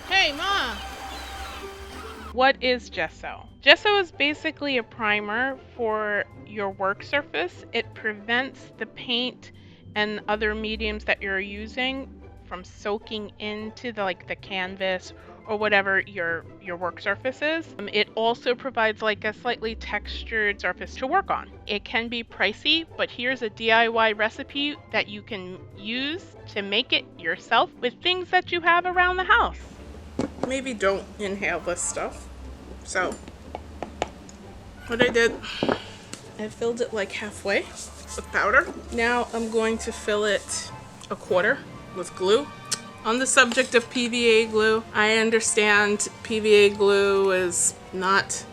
Hey, Ma! What is gesso? Gesso is basically a primer for your work surface. It prevents the paint and other mediums that you're using from soaking into the canvas or whatever your work surface is. It also provides like a slightly textured surface to work on. It can be pricey, but here's a DIY recipe that you can use to make it yourself with things that you have around the house. Maybe don't inhale this stuff. So, what I did, I filled it like halfway with powder. Now I'm going to fill it a quarter with glue. On the subject of PVA glue, I understand PVA glue is not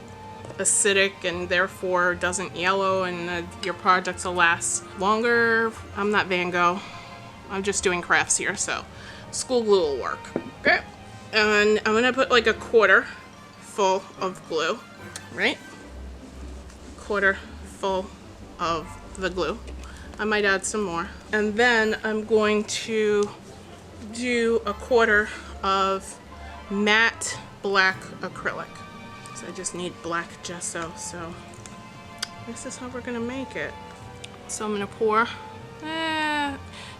acidic and therefore doesn't yellow and your projects will last longer. I'm not Van Gogh. I'm just doing crafts here, so school glue will work. Okay. And I'm gonna put like a quarter full of glue, right? Quarter full of the glue. I might add some more. And then I'm going to do a quarter of matte black acrylic. So I just need black gesso, so this is how we're gonna make it. So I'm gonna pour.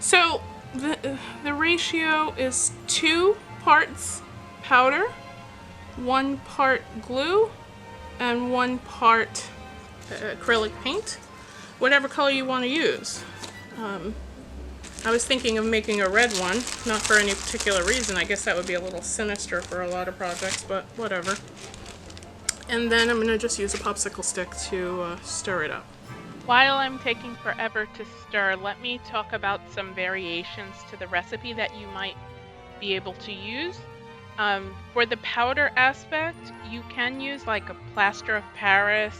So the ratio is 2 parts powder, 1 part glue, and 1 part acrylic paint, whatever color you want to use. I was thinking of making a red one, not for any particular reason. I guess that would be a little sinister for a lot of projects, but whatever. And then I'm going to just use a popsicle stick to stir it up. While I'm taking forever to stir, let me talk about some variations to the recipe that you might be able to use. For the powder aspect, you can use like a plaster of Paris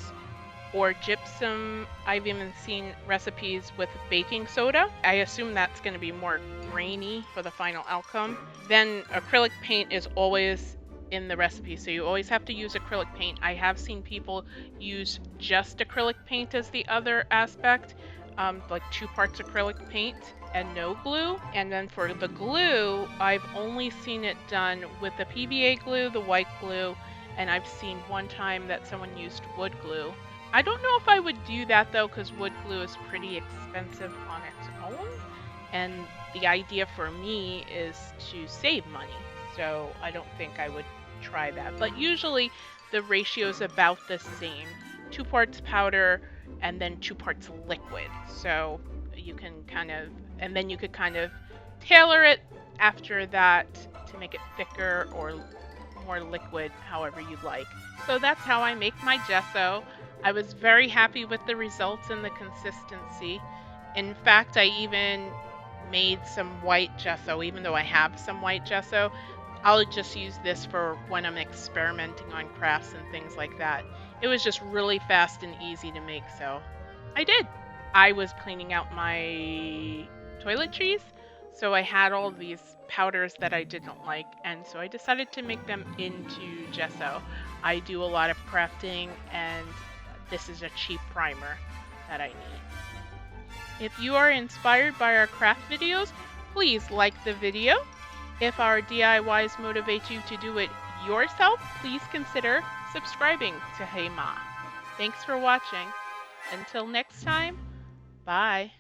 or gypsum. I've even seen recipes with baking soda. I assume that's going to be more grainy for the final outcome. Then acrylic paint is always in the recipe, so you always have to use acrylic paint. I have seen people use just acrylic paint as the other aspect, like 2 parts acrylic paint and no glue. And then for the glue, I've only seen it done with the PVA glue, the white glue, and I've seen one time that someone used wood glue. I don't know if I would do that though, because wood glue is pretty expensive on its own, and the idea for me is to save money, so I don't think I would try that. But usually the ratio is about the same, 2 parts powder and then 2 parts liquid. So you can and then you could kind of tailor it after that to make it thicker or more liquid, however you like. So that's how I make my gesso. I was very happy with the results and the consistency. In fact, I even made some white gesso. Even though I have some white gesso, I'll just use this for when I'm experimenting on crafts and things like that. It was just really fast and easy to make, so I did. I was cleaning out my toiletries, so I had all these powders that I didn't like, and so I decided to make them into gesso. I do a lot of crafting, and this is a cheap primer that I need. If you are inspired by our craft videos, please like the video. If our DIYs motivate you to do it yourself, please consider subscribing to Hey Maaa. Thanks for watching. Until next time, bye.